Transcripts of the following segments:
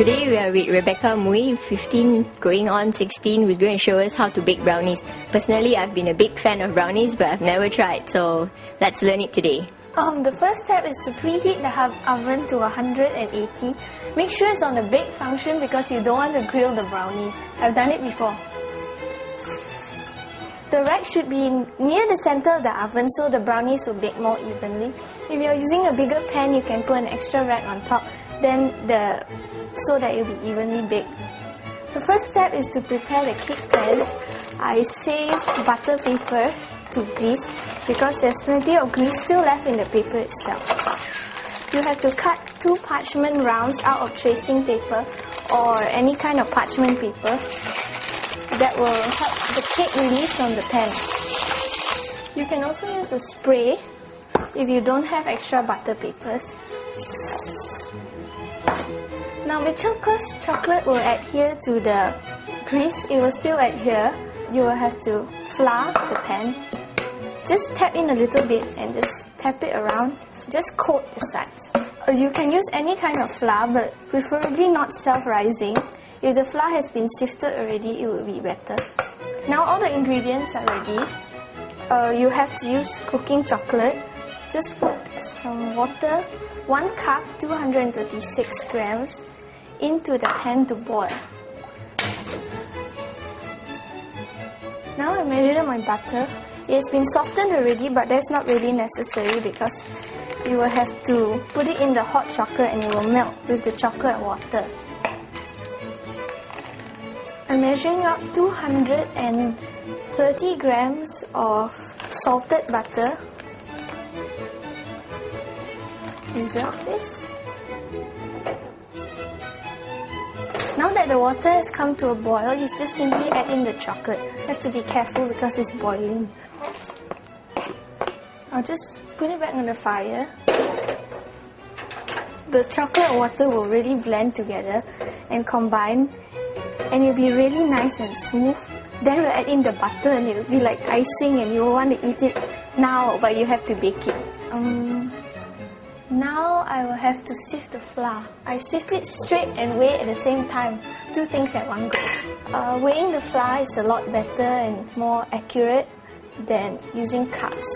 Today we are with Rebekah Mui, 15 going on 16, who's going to show us how to bake brownies. Personally, I've been a big fan of brownies, but I've never tried, so let's learn it today. The first step is to preheat the oven to 180. Make sure it's on the bake function because you don't want to grill the brownies. I've done it before. The rack should be near the center of the oven so the brownies will bake more evenly. If you're using a bigger pan, you can put an extra rack on top, so that it will be evenly baked. The first step is to prepare the cake pan. I save butter paper to grease because there's plenty of grease still left in the paper itself. You have to cut 2 parchment rounds out of tracing paper or any kind of parchment paper that will help the cake release from the pan. You can also use a spray if you don't have extra butter papers. Now because chocolate will adhere to the grease, it will still adhere. You will have to flour the pan. Just tap in a little bit and just tap it around. Just coat the sides. You can use any kind of flour, but preferably not self-rising. If the flour has been sifted already, it will be better. Now all the ingredients are ready. You have to use cooking chocolate. Just put some water, 1 cup, 236 grams, into the pan to boil. Now I measure my butter. It has been softened already, but that's not really necessary because you will have to put it in the hot chocolate and it will melt with the chocolate water. I'm measuring out 230 grams of salted butter. Dissolve this. Now that the water has come to a boil, you just simply add in the chocolate. You have to be careful because it's boiling. I'll just put it back on the fire. The chocolate and water will really blend together and combine, and it'll be really nice and smooth. Then we'll add in the butter and it'll be like icing and you'll want to eat it now, but you have to bake it. Now I will have to sift the flour. I sift it straight and weigh at the same time. 2 things at one go. Weighing the flour is a lot better and more accurate than using cups.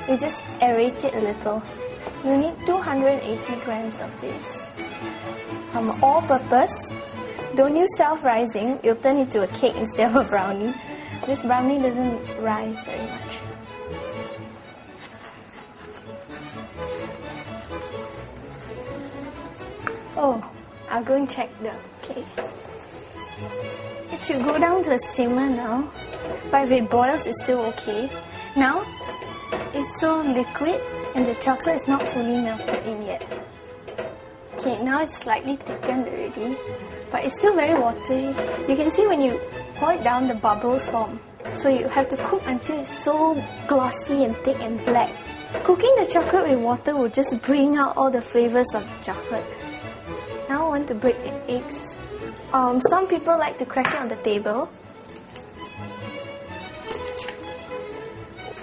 You just aerate it a little. You need 280 grams of this. All-purpose. Don't use self-rising. It'll turn into a cake instead of a brownie. This brownie doesn't rise very much. I'll go and check the cake. It should go down to a simmer now, but if it boils, it's still okay. Now, it's so liquid and the chocolate is not fully melted in yet. Okay, now it's slightly thickened already, but it's still very watery. You can see when you pour it down, the bubbles form. So you have to cook until it's so glossy and thick and black. Cooking the chocolate with water will just bring out all the flavors of the chocolate. Now I want to break the eggs. Some people like to crack it on the table.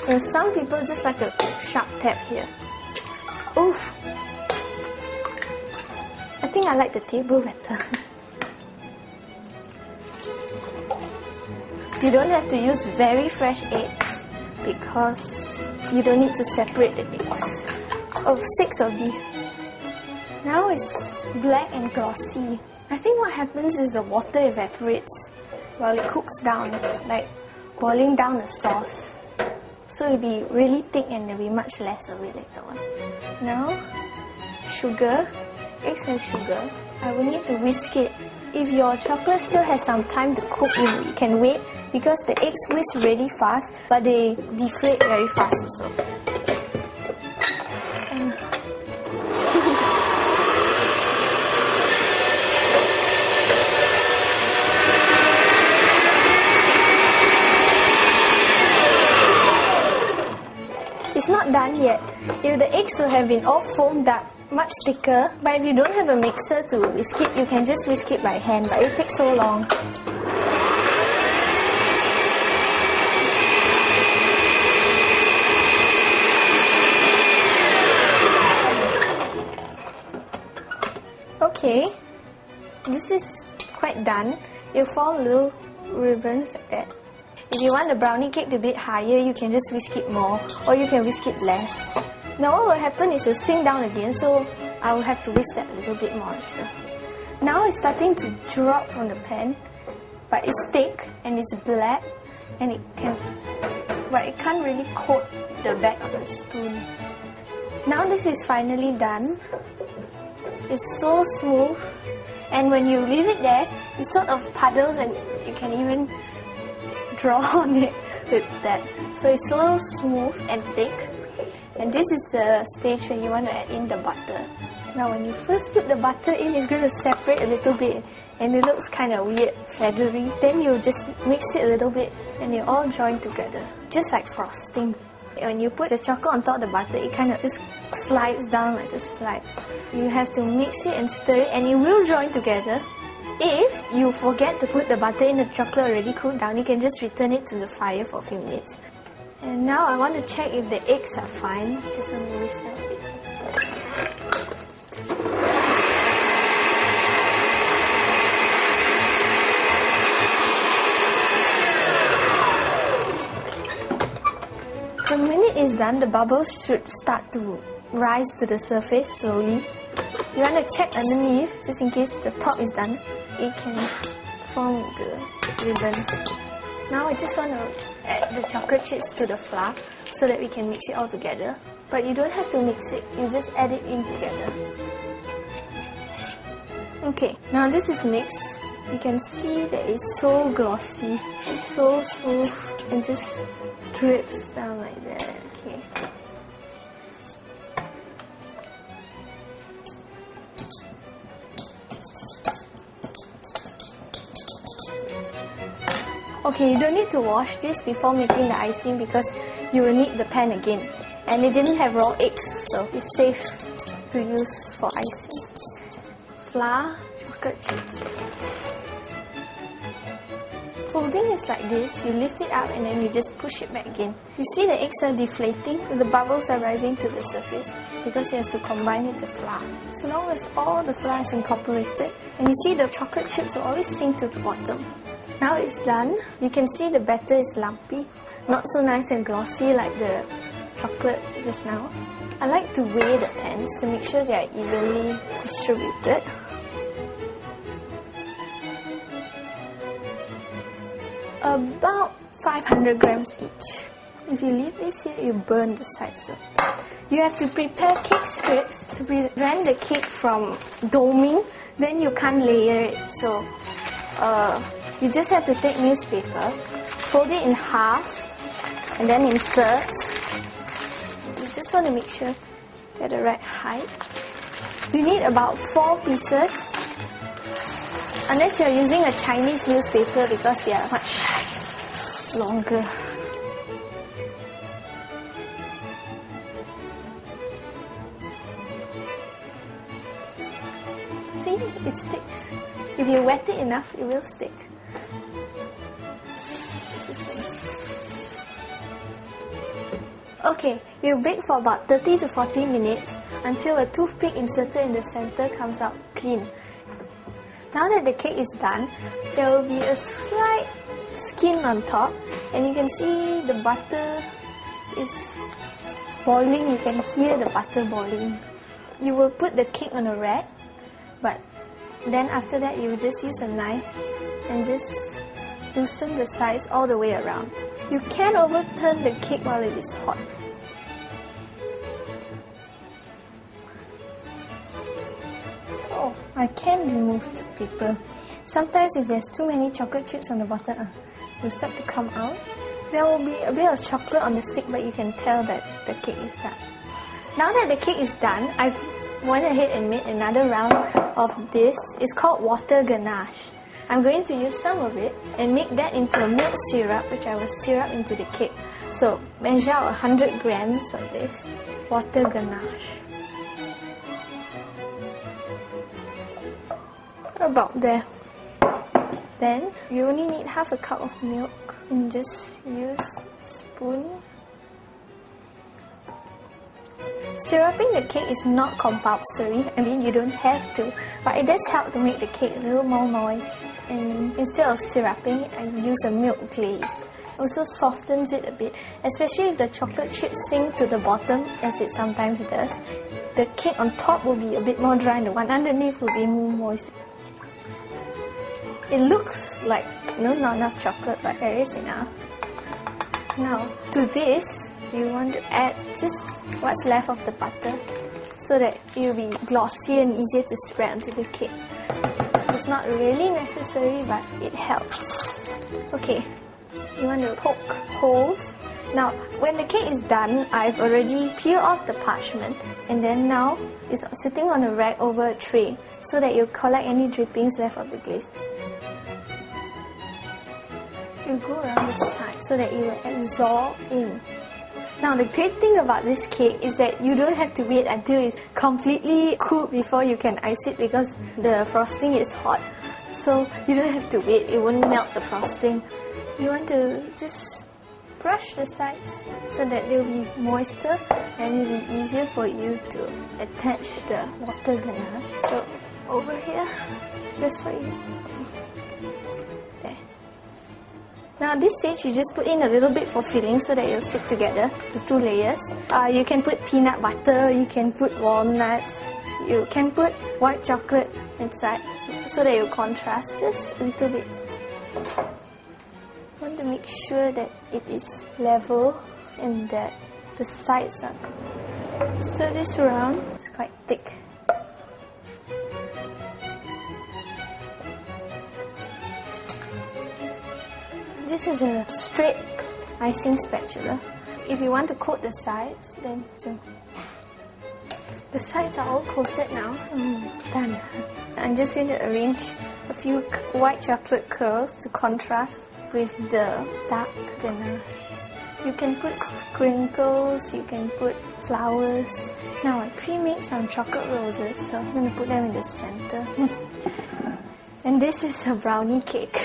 And some people just like a sharp tap here. Oof! I think I like the table better. You don't have to use very fresh eggs because you don't need to separate the eggs. 6 of these. Now it's black and glossy. I think what happens is the water evaporates while it cooks down, like boiling down the sauce. So it'll be really thick and there'll be much less of it later on. Now, sugar, eggs and sugar. I will need to whisk it. If your chocolate still has some time to cook, you can wait because the eggs whisk really fast, but they deflate very fast also. It's not done yet. If the eggs will have been all foamed up, much thicker, but if you don't have a mixer to whisk it, you can just whisk it by hand, but it takes so long. this is quite done, it'll fall little ribbons like that. If you want the brownie cake to be higher, you can just whisk it more, or you can whisk it less. Now what will happen is it'll sink down again, so I will have to whisk that a little bit more later. Now it's starting to drop from the pan, but it's thick and it's black, and it can't really coat the back of the spoon. Now this is finally done. It's so smooth, and when you leave it there, it sort of puddles, and you can even draw on it with that. So it's so smooth and thick, and this is the stage where you want to add in the butter. Now when you first put the butter in, it's going to separate a little bit, and it looks kind of weird, feathery. Then you just mix it a little bit, and they all join together, just like frosting. When you put the chocolate on top of the butter, it kind of just slides down like a slide. You have to mix it and stir it, and it will join together. If you forget to put the butter in, the chocolate already cooled down, you can just return it to the fire for a few minutes. And now I want to check if the eggs are fine. Just want to whisk them a bit. The minute it's done, the bubbles should start to rise to the surface slowly. You want to check underneath, just in case the top is done. It can form into ribbons. Now I just want to add the chocolate chips to the flour so that we can mix it all together. But you don't have to mix it, you just add it in together. Okay, now this is mixed. You can see that it's so glossy, it's so smooth, and just drips down like that. Okay. Okay, you don't need to wash this before making the icing because you will need the pan again. And it didn't have raw eggs, so it's safe to use for icing. Flour, chocolate chips. Folding is like this, you lift it up and then you just push it back again. You see the eggs are deflating, the bubbles are rising to the surface because it has to combine with the flour. So long as all the flour is incorporated, and you see the chocolate chips will always sink to the bottom. Now it's done. You can see the batter is lumpy, not so nice and glossy like the chocolate just now. I like to weigh the pans to make sure they are evenly distributed. About 500 grams each. If you leave this here, you burn the sides. You have to prepare cake strips to prevent the cake from doming. Then you can't layer it. So you just have to take newspaper, fold it in half, and then in thirds. You just want to make sure they're the right height. You need about 4 pieces, unless you're using a Chinese newspaper because they are much longer. See, it sticks. If you wet it enough, it will stick. Okay, you bake for about 30 to 40 minutes until a toothpick inserted in the center comes out clean. Now that the cake is done, there will be a slight skin on top, and you can see the butter is boiling. You can hear the butter boiling. You will put the cake on a rack, but then after that you will just use a knife and just loosen the sides all the way around. You can overturn the cake while it is hot. Oh, I can remove the paper. Sometimes if there's too many chocolate chips on the bottom, it will start to come out. There will be a bit of chocolate on the stick, but you can tell that the cake is done. Now that the cake is done, I've went ahead and made another round of this. It's called water ganache. I'm going to use some of it and make that into a milk syrup, which I will syrup into the cake. So measure out 100 grams of this water ganache. About there. Then you only need half a cup of milk, and just use a spoon. Syruping the cake is not compulsory. I mean, you don't have to, but it does help to make the cake a little more moist. And instead of syruping, I use a milk glaze. Also softens it a bit, especially if the chocolate chips sink to the bottom, as it sometimes does. The cake on top will be a bit more dry and the one underneath will be more moist. It looks like not enough chocolate, but there is enough. Now, to this, you want to add just what's left of the butter so that it will be glossy and easier to spread onto the cake. It's not really necessary, but it helps. Okay, you want to poke holes. Now, when the cake is done, I've already peeled off the parchment, and then now it's sitting on a rack over a tray so that you collect any drippings left of the glaze. You go around the side so that it will absorb in. Now, the great thing about this cake is that you don't have to wait until it's completely cooled before you can ice it, because the frosting is hot. So you don't have to wait, it won't melt the frosting. You want to just brush the sides so that they'll be moister and it'll be easier for you to attach the water ganache. So over here, that's what you there. Now at this stage, you just put in a little bit for filling so that it'll stick together, the two layers. You can put peanut butter, you can put walnuts, you can put white chocolate inside so that it'll contrast just a little bit. You want to make sure that it is level and that the sides are. Stir this around, it's quite thick. This is a straight icing spatula. If you want to coat the sides, then do. The sides are all coated now. Done. I'm just going to arrange a few white chocolate curls to contrast with the dark ganache. You can put sprinkles, you can put flowers. Now I pre-made some chocolate roses, so I'm going to put them in the center. And this is a brownie cake.